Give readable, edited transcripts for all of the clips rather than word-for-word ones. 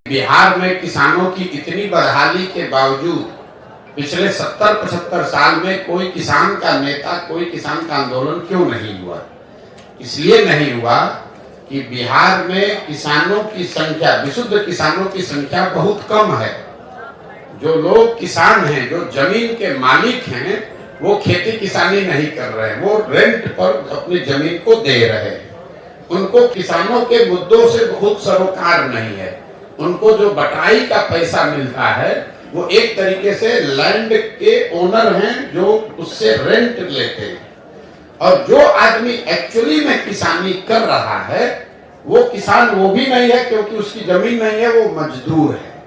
बिहार में किसानों की इतनी बदहाली के बावजूद पिछले 70-75 साल में कोई किसान का नेता, कोई किसान का आंदोलन क्यों नहीं हुआ? इसलिए नहीं हुआ कि बिहार में किसानों की संख्या, विशुद्ध किसानों की संख्या बहुत कम है। जो लोग किसान हैं, जो जमीन के मालिक हैं, वो खेती किसानी नहीं कर रहे हैं, वो रेंट पर अपनी जमीन को दे रहे हैं। उनको किसानों के मुद्दों से बहुत सरोकार नहीं है। उनको जो बटाई का पैसा मिलता है वो एक तरीके से लैंड के ओनर हैं जो उससे रेंट लेते हैं, और जो आदमी एक्चुअली में किसानी कर रहा है वो किसान वो भी नहीं है, क्योंकि उसकी जमीन नहीं है, वो मजदूर है,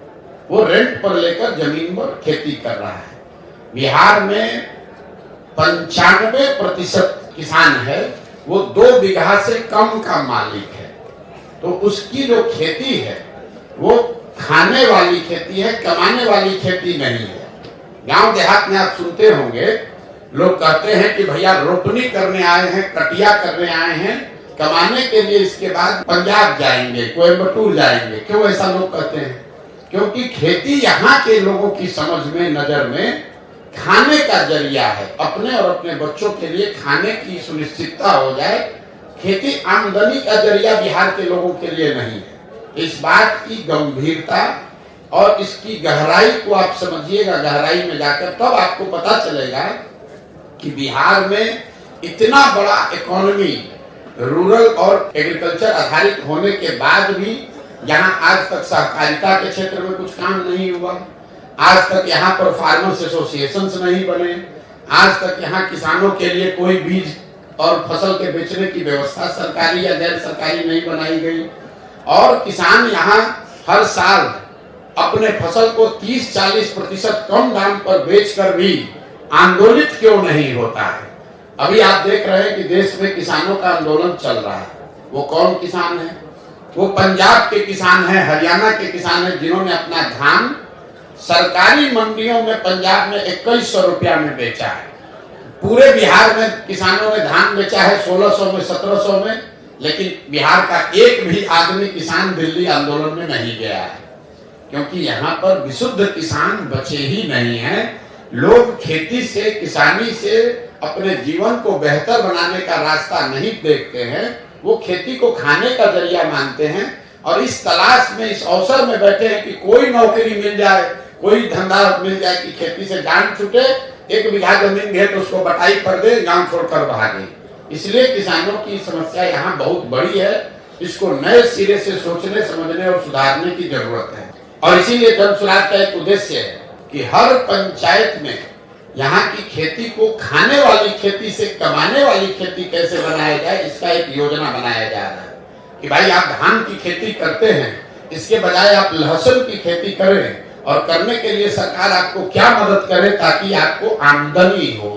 वो रेंट पर लेकर जमीन पर खेती कर रहा है। बिहार में 95% किसान है वो 2 बीघा से कम का मालिक है। तो उसकी जो खेती है वो खाने वाली खेती है, कमाने वाली खेती नहीं है। गांव देहात में आप सुनते होंगे लोग कहते हैं कि भैया रोपनी करने आए हैं, कटिया करने आए हैं, कमाने के लिए इसके बाद पंजाब जाएंगे, कोयम्बटूर जाएंगे। क्यों ऐसा लोग कहते हैं? क्योंकि खेती यहाँ के लोगों की समझ में, नजर में खाने का जरिया है। अपने और अपने बच्चों के लिए खाने की सुनिश्चितता हो जाए। खेती आमदनी का जरिया बिहार के लोगों के लिए नहीं है। इस बात की गंभीरता और इसकी गहराई को आप समझिएगा, गहराई में जाकर तब आपको पता चलेगा कि बिहार में इतना बड़ा इकोनॉमी रूरल और एग्रीकल्चर आधारित होने के बाद भी यहाँ आज तक सहकारिता के क्षेत्र में कुछ काम नहीं हुआ। आज तक यहाँ पर फार्मर्स एसोसिएशंस नहीं बने। आज तक यहाँ किसानों के लिए कोई बीज और फसल के बेचने की व्यवस्था सरकारी या गैर सरकारी नहीं बनाई गई। और किसान यहाँ हर साल अपने फसल को 30-40% कम दाम पर बेचकर भी आंदोलित क्यों नहीं होता है? अभी आप देख रहे हैं कि देश में किसानों का आंदोलन चल रहा है। वो कौन किसान है? वो पंजाब के किसान हैं, हरियाणा के किसान हैं, जिन्होंने अपना धान सरकारी मंडियों में पंजाब में 2100 रुपया में बेचा है। पूरे बिहार में किसानों ने धान बेचा है 1600 में, 1700 में, लेकिन बिहार का एक भी आदमी किसान दिल्ली आंदोलन में नहीं गया है, क्योंकि यहाँ पर विशुद्ध किसान बचे ही नहीं हैं। लोग खेती से, किसानी से अपने जीवन को बेहतर बनाने का रास्ता नहीं देखते हैं, वो खेती को खाने का जरिया मानते हैं। और इस तलाश में, इस अवसर में बैठे हैं कि कोई नौकरी मिल जाए, कोई धंधा मिल जाए कि खेती से जान छूटे, 1 बीघा जमीन है तो उसको बटाई कर दे, गांव छोड़कर भागे। इसलिए किसानों की समस्या यहाँ बहुत बड़ी है। इसको नए सिरे से सोचने, समझने और सुधारने की जरूरत है। और इसीलिए जन सुराज का एक उद्देश्य है कि हर पंचायत में यहाँ की खेती को खाने वाली खेती से कमाने वाली खेती कैसे बनाया जाए, इसका एक योजना बनाया जा रहा है। कि भाई आप धान की खेती करते हैं, इसके बजाय आप लहसुन की खेती करें, और करने के लिए सरकार आपको क्या मदद करे ताकि आपको आमदनी हो।